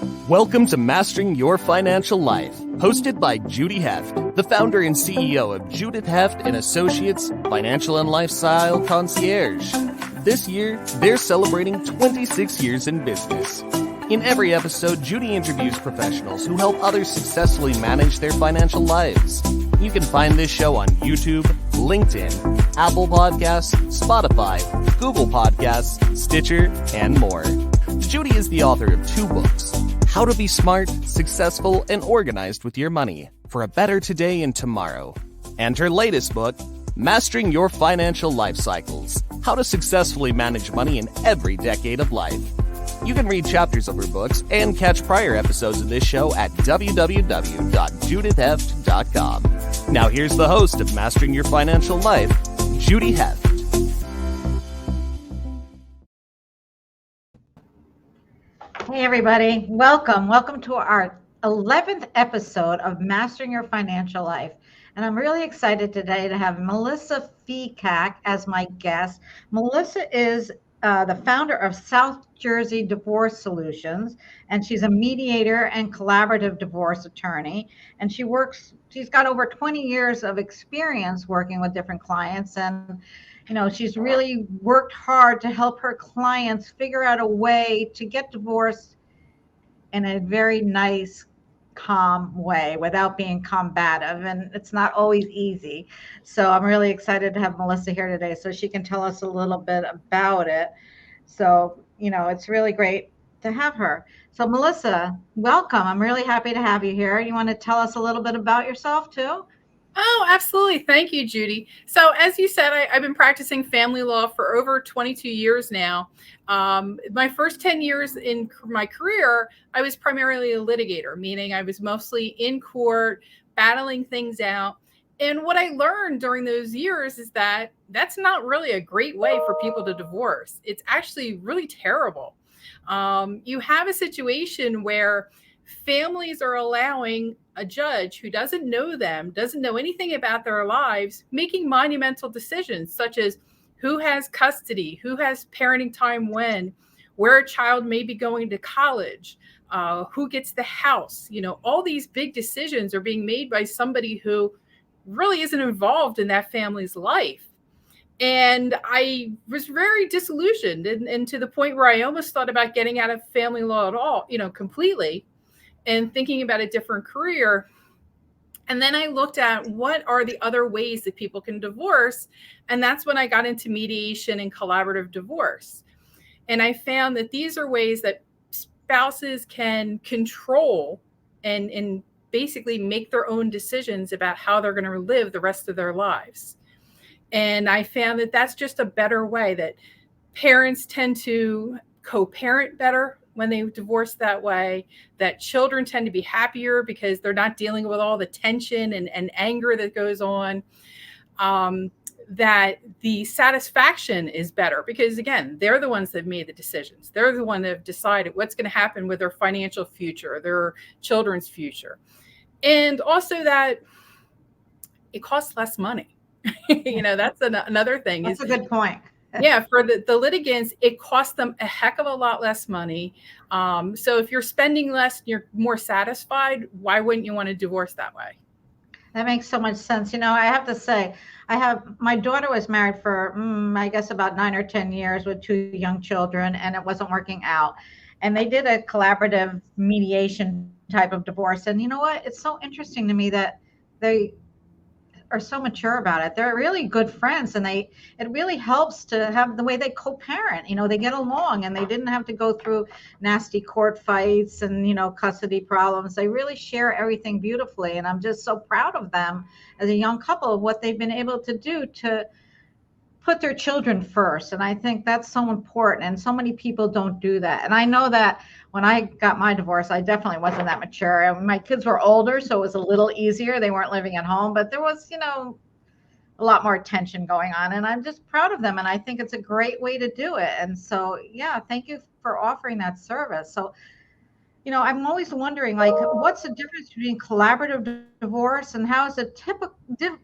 Welcome to Mastering Your Financial Life, hosted by Judy Heft, the founder and CEO of Judith Heft and Associates Financial and Lifestyle Concierge. This year, they're celebrating 26 years in business. In every episode, Judy interviews professionals who help others successfully manage their financial lives. You can find this show on YouTube, LinkedIn, Apple Podcasts, Spotify, Google Podcasts, Stitcher, and more. Judy is the author of 2 books, How to Be Smart, Successful, and Organized with Your Money for a Better Today and Tomorrow, and her latest book, Mastering Your Financial Life Cycles, How to Successfully Manage Money in Every Decade of Life. You can read chapters of her books and catch prior episodes of this show at www.judithheft.com. Now here's the host of Mastering Your Financial Life, Judy Heft. Hey everybody, welcome to our 11th episode of Mastering Your Financial Life. And I'm really excited today to have Melissa Fecak as my guest. Melissa is the founder of South Jersey Divorce Solutions, and she's a mediator and collaborative divorce attorney. And she's got over 20 years of experience working with different clients, and she's really worked hard to help her clients figure out a way to get divorced in a very nice, calm way without being combative. And it's not always easy. So I'm really excited to have Melissa here today so she can tell us a little bit about it. So, it's really great to have her. So Melissa, welcome. I'm really happy to have you here. You want to tell us a little bit about yourself too? Oh, absolutely. Thank you, Judy. So as you said, I've been practicing family law for over 22 years now. My first 10 years in my career, I was primarily a litigator, meaning I was mostly in court, battling things out. And what I learned during those years is that that's not really a great way for people to divorce. It's actually really terrible. You have a situation where families are allowing a judge who doesn't know them, doesn't know anything about their lives, making monumental decisions such as who has custody, who has parenting time when, where a child may be going to college, who gets the house. All these big decisions are being made by somebody who really isn't involved in that family's life. And I was very disillusioned and to the point where I almost thought about getting out of family law at all, completely, and thinking about a different career. And then I looked at what are the other ways that people can divorce. And that's when I got into mediation and collaborative divorce. And I found that these are ways that spouses can control and basically make their own decisions about how they're going to live the rest of their lives. And I found that that's just a better way, that parents tend to co-parent better when they divorce that way, that children tend to be happier because they're not dealing with all the tension and anger that goes on, that the satisfaction is better because, again, they're the ones that made the decisions. They're the ones that have decided what's going to happen with their financial future, their children's future. And also that it costs less money. That's another thing. That's a good point. Yeah, for the litigants, it costs them a heck of a lot less money. So if you're spending less, you're more satisfied. Why wouldn't you want to divorce that way? That makes so much sense. I have to say, my daughter was married for, I guess, about 9 or 10 years with 2 young children, and it wasn't working out. And they did a collaborative mediation type of divorce. And you know what? It's so interesting to me that they are so mature about it. They're really good friends, and it really helps to have the way they co-parent. They get along, and they didn't have to go through nasty court fights and custody problems. They really share everything beautifully, and I'm just so proud of them as a young couple of what they've been able to do to put their children first. And I think that's so important, and so many people don't do that. And I know that when I got my divorce, I definitely wasn't that mature. And my kids were older, so it was a little easier. They weren't living at home, but there was, a lot more attention going on. And I'm just proud of them. And I think it's a great way to do it. And so, yeah, thank you for offering that service. So, I'm always wondering, what's the difference between collaborative divorce and how is it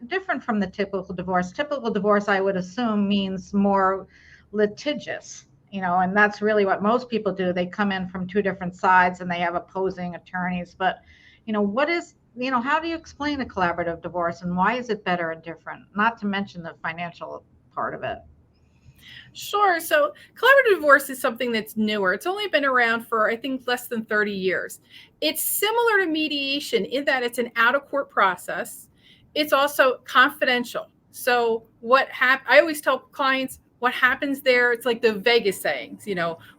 different from the typical divorce? Typical divorce, I would assume, means more litigious. and that's really what most people do. They come in from two different sides and they have opposing attorneys. But, how do you explain a collaborative divorce and why is it better and different? Not to mention the financial part of it. Sure. So collaborative divorce is something that's newer. It's only been around for, I think, less than 30 years. It's similar to mediation in that it's an out-of-court process. It's also confidential. So I always tell clients, what happens there, it's like the Vegas sayings,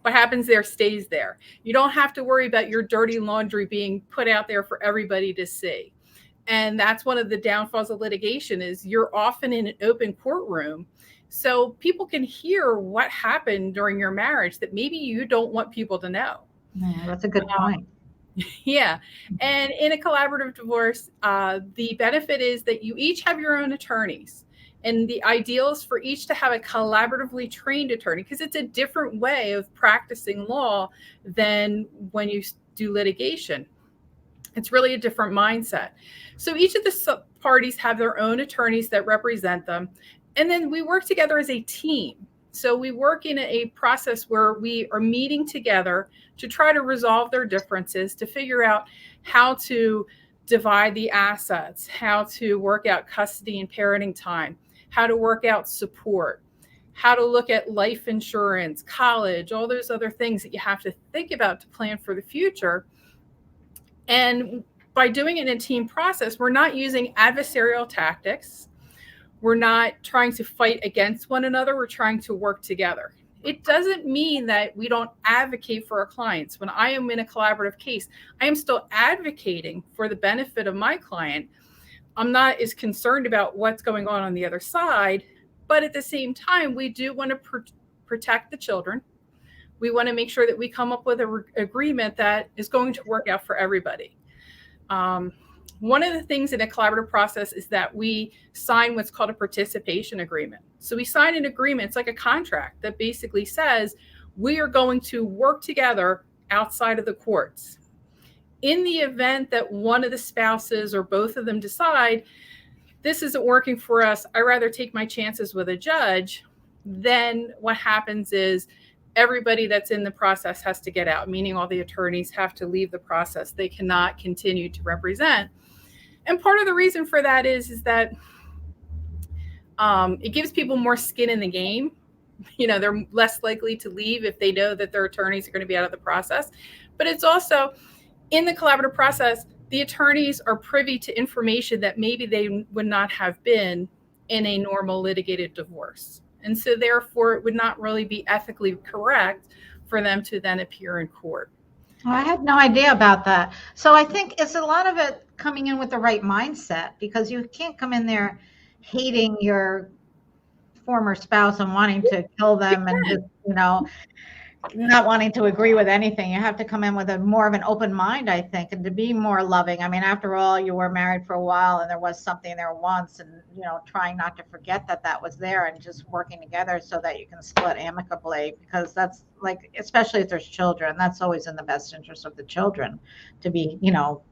what happens there stays there. You don't have to worry about your dirty laundry being put out there for everybody to see. And that's one of the downfalls of litigation is you're often in an open courtroom. So people can hear what happened during your marriage that maybe you don't want people to know. Yeah, that's a good point. Yeah. And in a collaborative divorce, the benefit is that you each have your own attorneys. And the ideal is for each to have a collaboratively trained attorney because it's a different way of practicing law than when you do litigation. It's really a different mindset. So each of the parties have their own attorneys that represent them. And then we work together as a team. So we work in a process where we are meeting together to try to resolve their differences, to figure out how to divide the assets, how to work out custody and parenting time, how to work out support, how to look at life insurance, college, all those other things that you have to think about to plan for the future. And by doing it in a team process, we're not using adversarial tactics. We're not trying to fight against one another. We're trying to work together. It doesn't mean that we don't advocate for our clients. When I am in a collaborative case, I am still advocating for the benefit of my client. I'm not as concerned about what's going on the other side, but at the same time, we do want to protect the children. We want to make sure that we come up with an agreement that is going to work out for everybody. One of the things in a collaborative process is that we sign what's called a participation agreement. So we sign an agreement, it's like a contract that basically says we are going to work together outside of the courts. In the event that one of the spouses or both of them decide this isn't working for us, I'd rather take my chances with a judge, then what happens is everybody that's in the process has to get out, meaning all the attorneys have to leave the process. They cannot continue to represent. And part of the reason for that is that it gives people more skin in the game. They're less likely to leave if they know that their attorneys are going to be out of the process. But it's also in the collaborative process, the attorneys are privy to information that maybe they would not have been in a normal litigated divorce. And so therefore, it would not really be ethically correct for them to then appear in court. Well, I had no idea about that. So I think it's a lot of it coming in with the right mindset, because you can't come in there hating your former spouse and wanting to kill them and just, not wanting to agree with anything. You have to come in with more of an open mind, I think, and to be more loving. I mean, after all, you were married for a while and there was something there once, and, trying not to forget that was there and just working together so that you can split amicably, because that's like, especially if there's children, that's always in the best interest of the children to be,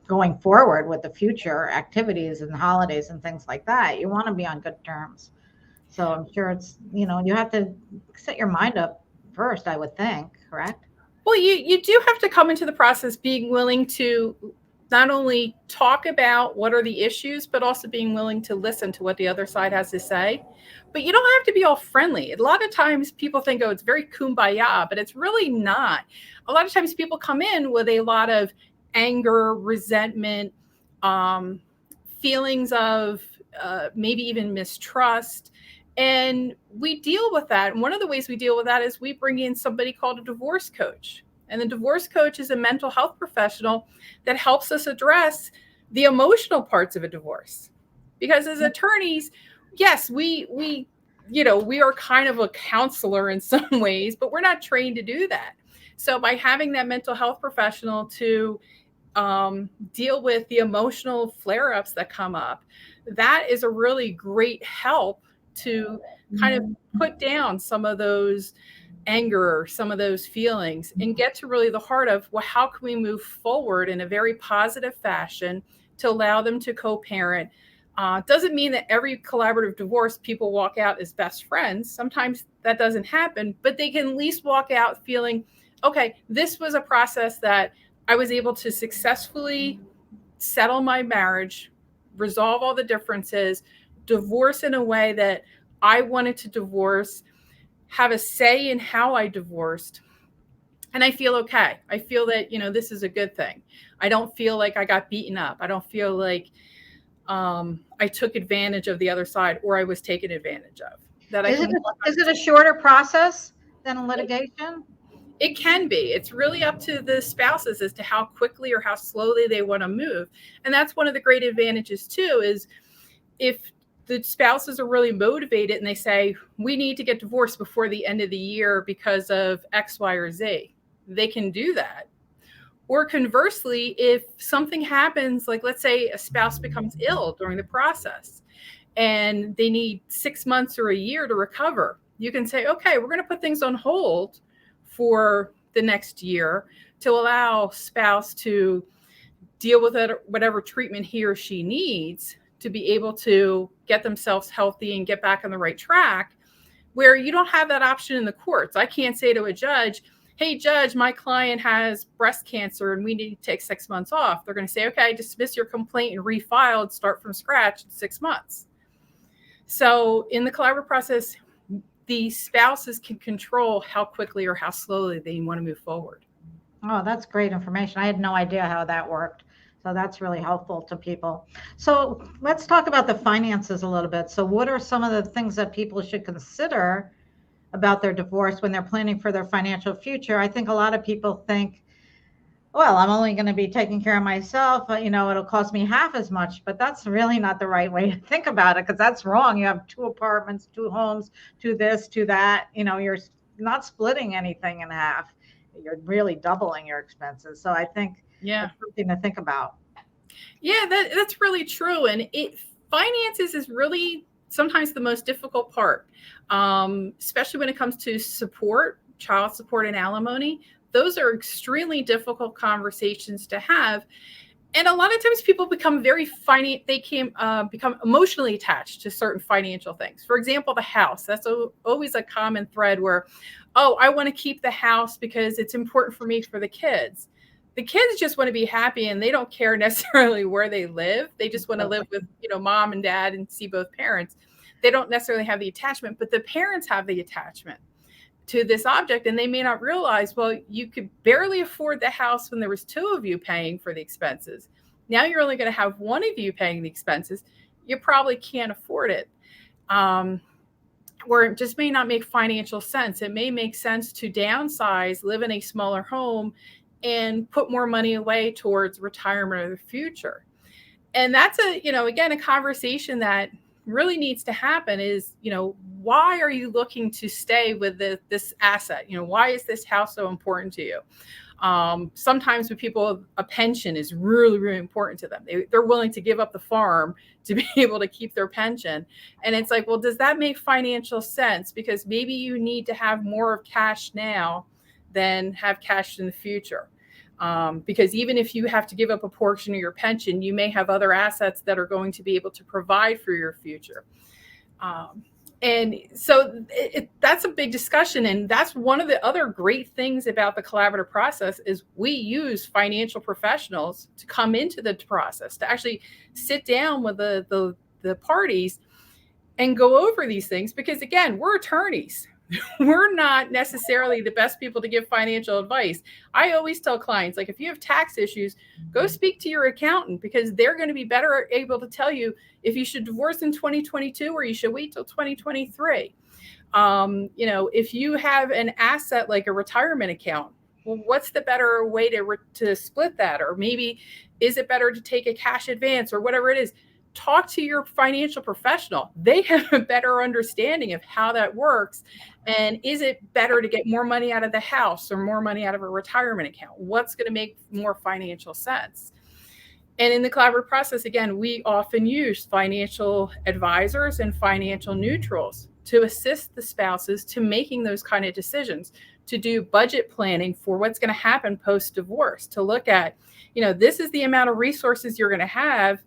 going forward with the future activities and holidays and things like that. You want to be on good terms. So I'm sure it's, you have to set your mind up first, I would think, correct? Well, you do have to come into the process being willing to not only talk about what are the issues, but also being willing to listen to what the other side has to say. But you don't have to be all friendly. A lot of times people think, it's very kumbaya, but it's really not. A lot of times people come in with a lot of anger, resentment, feelings of maybe even mistrust. And we deal with that. And one of the ways we deal with that is we bring in somebody called a divorce coach. And the divorce coach is a mental health professional that helps us address the emotional parts of a divorce. Because as attorneys, yes, we are kind of a counselor in some ways, but we're not trained to do that. So by having that mental health professional to deal with the emotional flare-ups that come up, that is a really great help to kind of put down some of those anger, some of those feelings, and get to really the heart of, well, how can we move forward in a very positive fashion to allow them to co-parent, Doesn't mean that every collaborative divorce people walk out as best friends. Sometimes that doesn't happen, but they can at least walk out feeling, okay, this was a process that I was able to successfully settle my marriage, resolve all the differences, divorce in a way that I wanted to divorce, have a say in how I divorced. And I feel okay. I feel that, this is a good thing. I don't feel like I got beaten up. I don't feel like I took advantage of the other side, or I was taken advantage of. Is it a shorter process than a litigation? It can be. It's really up to the spouses as to how quickly or how slowly they want to move. And that's one of the great advantages too, is if the spouses are really motivated and they say, we need to get divorced before the end of the year because of X, Y, or Z, they can do that. Or conversely, if something happens, like let's say a spouse becomes ill during the process and they need 6 months or a year to recover, you can say, okay, we're going to put things on hold for the next year to allow spouse to deal with it, whatever treatment he or she needs to be able to get themselves healthy and get back on the right track, where you don't have that option in the courts. I can't say to a judge, hey, judge, my client has breast cancer and we need to take 6 months off. They're going to say, okay, dismiss your complaint and refile and start from scratch in 6 months. So in the collaborative process, the spouses can control how quickly or how slowly they want to move forward. Oh, that's great information. I had no idea how that worked. So that's really helpful to people. So let's talk about the finances a little bit. So what are some of the things that people should consider about their divorce when they're planning for their financial future? I think a lot of people think, well, I'm only going to be taking care of myself, it'll cost me half as much, but that's really not the right way to think about it, because that's wrong. You have 2 apartments, 2 homes, 2 this, 2 that, you're not splitting anything in half. You're really doubling your expenses. So I think that's something to think about. Yeah, that's really true. And finances is really sometimes the most difficult part, especially when it comes to support, child support and alimony. Those are extremely difficult conversations to have. And a lot of times people become become emotionally attached to certain financial things. For example, the house. That's always a common thread where, oh, I want to keep the house because it's important for me for the kids. The kids just want to be happy and they don't care necessarily where they live. They just want to live with, mom and dad and see both parents. They don't necessarily have the attachment, but the parents have the attachment to this object. And they may not realize, well, you could barely afford the house when there was 2 of you paying for the expenses. Now you're only going to have 1 of you paying the expenses. You probably can't afford it. Or it just may not make financial sense. It may make sense to downsize, live in a smaller home, and put more money away towards retirement or the future. And that's again, a conversation that really needs to happen is, why are you looking to stay with this asset? Why is this house so important to you? Sometimes with people, a pension is really, really important to them. They're willing to give up the farm to be able to keep their pension. And it's like, well, does that make financial sense? Because maybe you need to have more of cash now than have cash in the future. Because even if you have to give up a portion of your pension, you may have other assets that are going to be able to provide for your future. And so that's a big discussion. And that's one of the other great things about the collaborative process is we use financial professionals to come into the process, to actually sit down with the parties and go over these things. Because again, we're attorneys. We're not necessarily the best people to give financial advice. I always tell clients, like, if you have tax issues, go speak to your accountant, because they're going to be better able to tell you if you should divorce in 2022 or you should wait till 2023. If you have an asset like a retirement account, well, what's the better way to split that? Or maybe is it better to take a cash advance or whatever it is? Talk to your financial professional. They have a better understanding of how that works. And is it better to get more money out of the house or more money out of a retirement account? What's going to make more financial sense? And in the collaborative process, again, we often use financial advisors and financial neutrals to assist the spouses to making those kind of decisions, to do budget planning for what's going to happen post-divorce, to look at, this is the amount of resources you're going to have.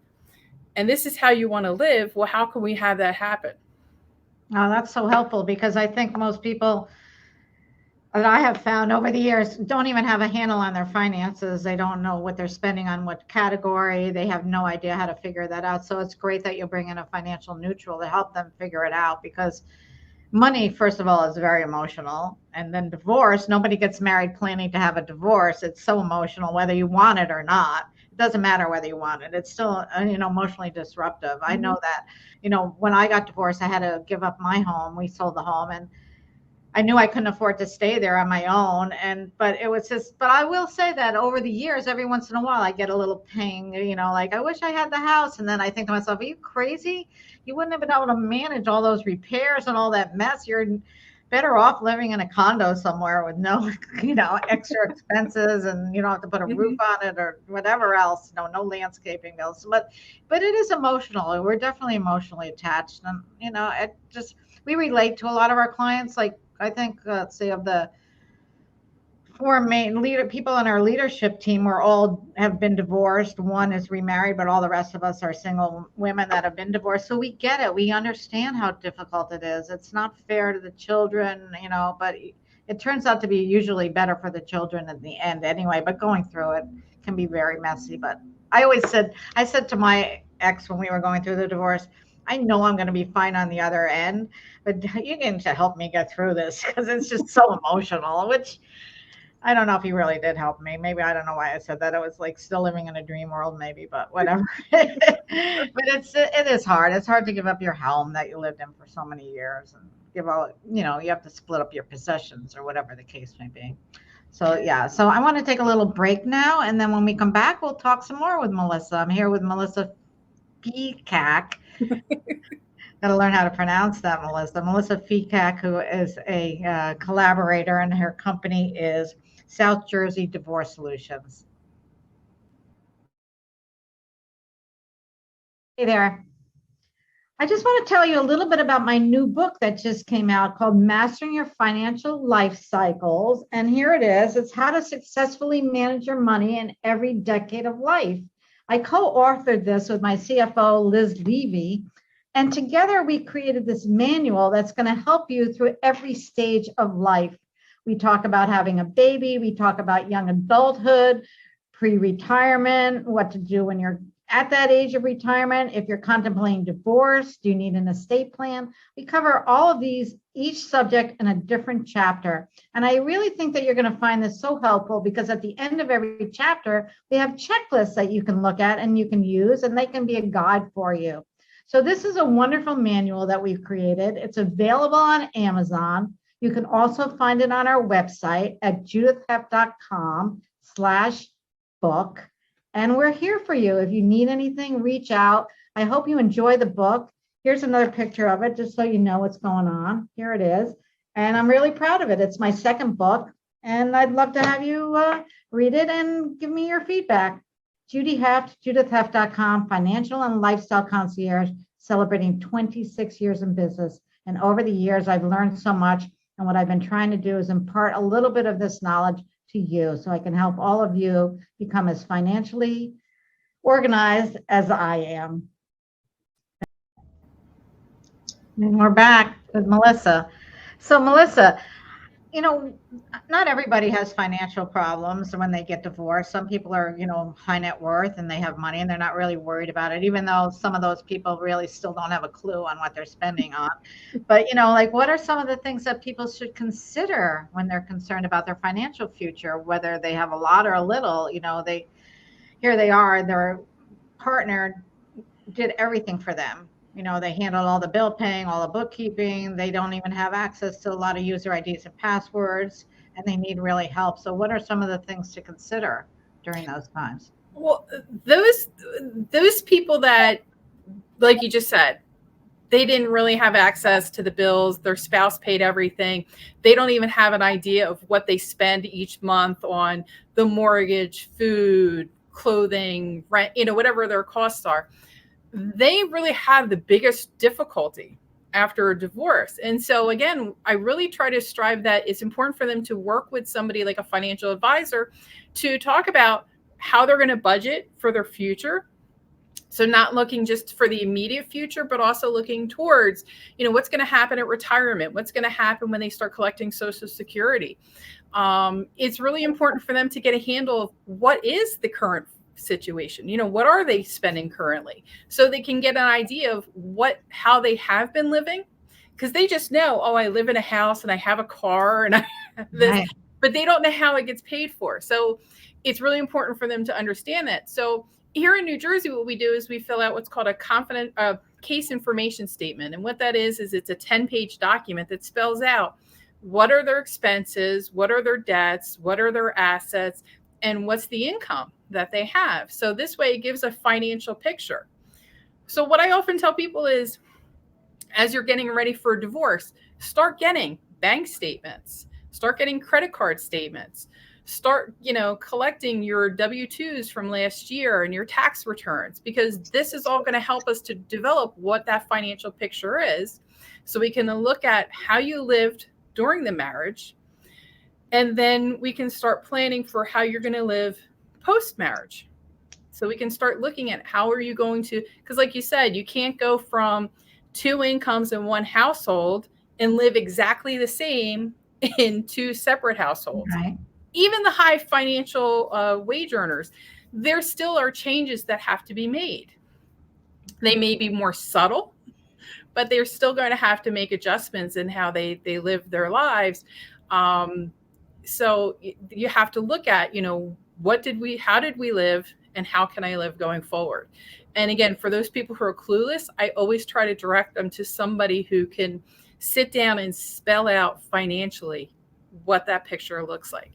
and this is how you want to live. Well, how can we have that happen? Oh, that's so helpful, because I think most people that I have found over the years don't even have a handle on their finances. They don't know what they're spending on what category. They have no idea how to figure that out. So it's great that you'll bring in a financial neutral to help them figure it out, because money, first of all, is very emotional. And then divorce, nobody gets married planning to have a divorce. It's so emotional, whether you want it or not. It doesn't matter whether you want it. It's still, emotionally disruptive. I know that, when I got divorced, I had to give up my home. We sold the home, and I knew I couldn't afford to stay there on my own. But it was just, but I will say that over the years, every once in a while, I get a little ping, like, I wish I had the house. And then I think to myself, are you crazy? You wouldn't have been able to manage all those repairs and all that mess. You're better off living in a condo somewhere with no, extra expenses, and you don't have to put a roof on it or whatever else, no landscaping bills. But it is emotional. We're definitely emotionally attached. And, it just, we relate to a lot of our clients. Like, I think, let's see, of the 4 main people on our leadership team, we're all have been divorced. One is remarried, but all the rest of us are single women that have been divorced. So we get it. We understand how difficult it is. It's not fair to the children, but it turns out to be usually better for the children in the end anyway. But going through it can be very messy. But I said to my ex when we were going through the divorce, I know I'm going to be fine on the other end, but you need to help me get through this, because it's just so emotional, which I don't know if he really did help me. Maybe, I don't know why I said that. I was like still living in a dream world maybe, but whatever. But it is hard. It's hard to give up your home that you lived in for so many years, and give all, you have to split up your possessions or whatever the case may be. So yeah, so I want to take a little break now, and then when we come back, we'll talk some more with Melissa. I'm here with Melissa Fecak. Got to learn how to pronounce that, Melissa. Melissa Fecak, who is a collaborator, and her company is South Jersey Divorce Solutions. Hey there. I just want to tell you a little bit about my new book that just came out called Mastering Your Financial Life Cycles. And here it is. It's how to successfully manage your money in every decade of life. I co-authored this with my CFO, Liz Levy. And together we created this manual that's going to help you through every stage of life. We talk about having a baby. We talk about young adulthood, pre-retirement, what to do when you're at that age of retirement. If you're contemplating divorce, do you need an estate plan? We cover all of these, each subject in a different chapter. And I really think that you're going to find this so helpful, because at the end of every chapter, we have checklists that you can look at and you can use, and they can be a guide for you. So this is a wonderful manual that we've created. It's available on Amazon. You can also find it on our website at judithheft.com/book. And we're here for you. If you need anything, reach out. I hope you enjoy the book. Here's another picture of it, just so you know what's going on. Here it is. And I'm really proud of it. It's my second book, and I'd love to have you read it and give me your feedback. Judy Heft, judithheft.com, financial and lifestyle concierge, celebrating 26 years in business. And over the years, I've learned so much. And what I've been trying to do is impart a little bit of this knowledge to you, so I can help all of you become as financially organized as I am. And we're back with Melissa. So Melissa, not everybody has financial problems when they get divorced. Some people are, high net worth and they have money and they're not really worried about it, even though some of those people really still don't have a clue on what they're spending on. But, what are some of the things that people should consider when they're concerned about their financial future, whether they have a lot or a little? Here they are, their partner did everything for them. They handle all the bill paying, all the bookkeeping. They don't even have access to a lot of user IDs and passwords, and they need really help. So what are some of the things to consider during those times? Well, those people that, like you just said, they didn't really have access to the bills. Their spouse paid everything. They don't even have an idea of what they spend each month on the mortgage, food, clothing, rent, whatever their costs are. They really have the biggest difficulty after a divorce. And so again, I really try to strive that it's important for them to work with somebody like a financial advisor to talk about how they're going to budget for their future, So not looking just for the immediate future, but also looking towards, what's going to happen at retirement, what's going to happen when they start collecting Social Security. It's really important for them to get a handle of what is the current situation. What are they spending currently, so they can get an idea of how they have been living, because they just know, oh, I live in a house and I have a car and I have this, right, but they don't know how it gets paid for. So it's really important for them to understand that. So here in New Jersey, what we do is we fill out what's called a case information statement. And what that is it's a 10-page document that spells out what are their expenses, what are their debts, what are their assets, and what's the income that they have. So this way it gives a financial picture. So what I often tell people is, as you're getting ready for a divorce, start getting bank statements, start getting credit card statements, start, collecting your W-2s from last year and your tax returns, because this is all going to help us to develop what that financial picture is. So we can look at how you lived during the marriage, and then we can start planning for how you're going to live post-marriage. So we can start looking at how are you going to, because like you said, you can't go from 2 incomes in one household and live exactly the same in 2 separate households. Right. Even the high financial wage earners, there still are changes that have to be made. They may be more subtle, but they're still going to have to make adjustments in how they live their lives. So you have to look at, how did we live, and how can I live going forward? And again, for those people who are clueless, I always try to direct them to somebody who can sit down and spell out financially what that picture looks like.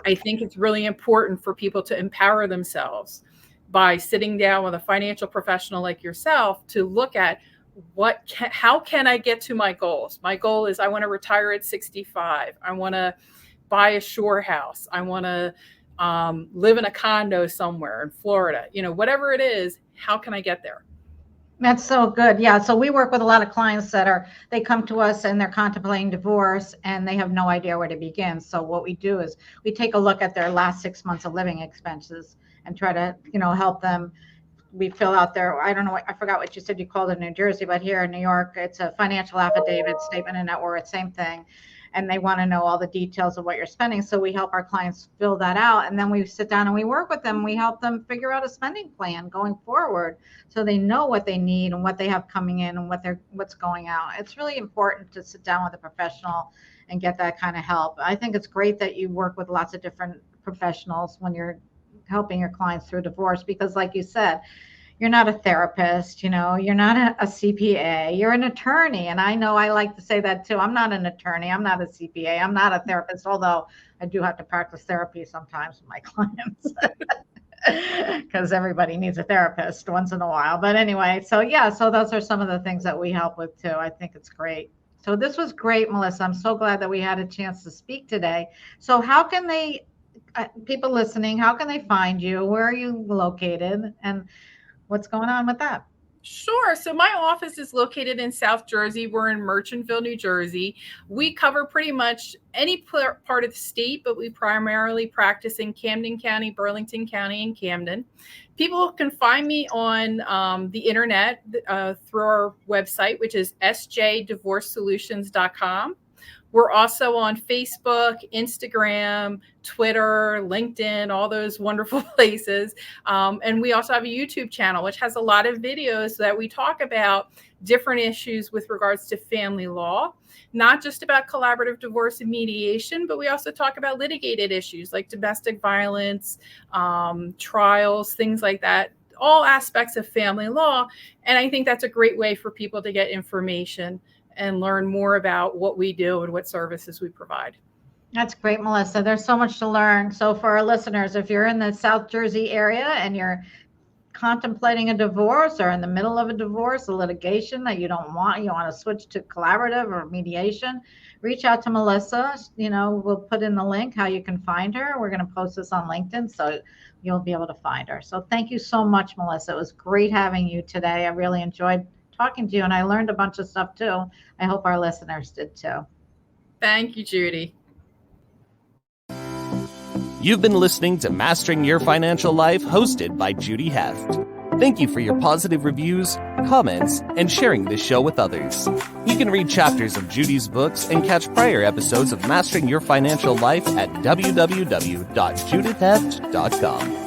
I think it's really important for people to empower themselves by sitting down with a financial professional like yourself to look at how can I get to my goals? My goal is I want to retire at 65. I want to buy a shore house. I want to live in a condo somewhere in Florida. Whatever it is, how can I get there? That's so good. Yeah. So we work with a lot of clients they come to us and they're contemplating divorce and they have no idea where to begin. So what we do is we take a look at their last 6 months of living expenses and try to, help them. We fill out I forgot what you said you called it in New Jersey, but here in New York, it's a financial affidavit, statement of net worth, same thing. And they want to know all the details of what you're spending. So we help our clients fill that out. And then we sit down and we work with them. We help them figure out a spending plan going forward so they know what they need and what they have coming in and what's going out. It's really important to sit down with a professional and get that kind of help. I think it's great that you work with lots of different professionals when you're helping your clients through divorce, because like you said, you're not a therapist, you're not a CPA, you're an attorney. And I know I like to say that too. I'm not an attorney. I'm not a CPA. I'm not a therapist, although I do have to practice therapy sometimes with my clients because everybody needs a therapist once in a while. But anyway, so those are some of the things that we help with too. I think it's great. So this was great, Melissa. I'm so glad that we had a chance to speak today. So how can people listening, how can they find you? Where are you located? And what's going on with that? Sure. So my office is located in South Jersey. We're in Merchantville, New Jersey. We cover pretty much any part of the state, but we primarily practice in Camden County, Burlington County, and Camden. People can find me on the internet through our website, which is sjdivorcesolutions.com. We're also on Facebook, Instagram, Twitter, LinkedIn, all those wonderful places. And we also have a YouTube channel, which has a lot of videos that we talk about different issues with regards to family law, not just about collaborative divorce and mediation, but we also talk about litigated issues like domestic violence, trials, things like that, all aspects of family law. And I think that's a great way for people to get information and learn more about what we do and what services we provide. That's great, Melissa. There's so much to learn. So for our listeners, if you're in the South Jersey area and you're contemplating a divorce or in the middle of a divorce, a litigation that you want to switch to collaborative or mediation, reach out to Melissa. We'll put in the link how you can find her. We're going to post this on LinkedIn so you'll be able to find her. So thank you so much, Melissa. It was great having you today. I really enjoyed talking to you, and I learned a bunch of stuff too. I hope our listeners did too. Thank you, Judy. You've been listening to Mastering Your Financial Life, hosted by Judy Heft. Thank you for your positive reviews, comments, and sharing this show with others. You can read chapters of Judy's books and catch prior episodes of Mastering Your Financial Life at www.judithheft.com.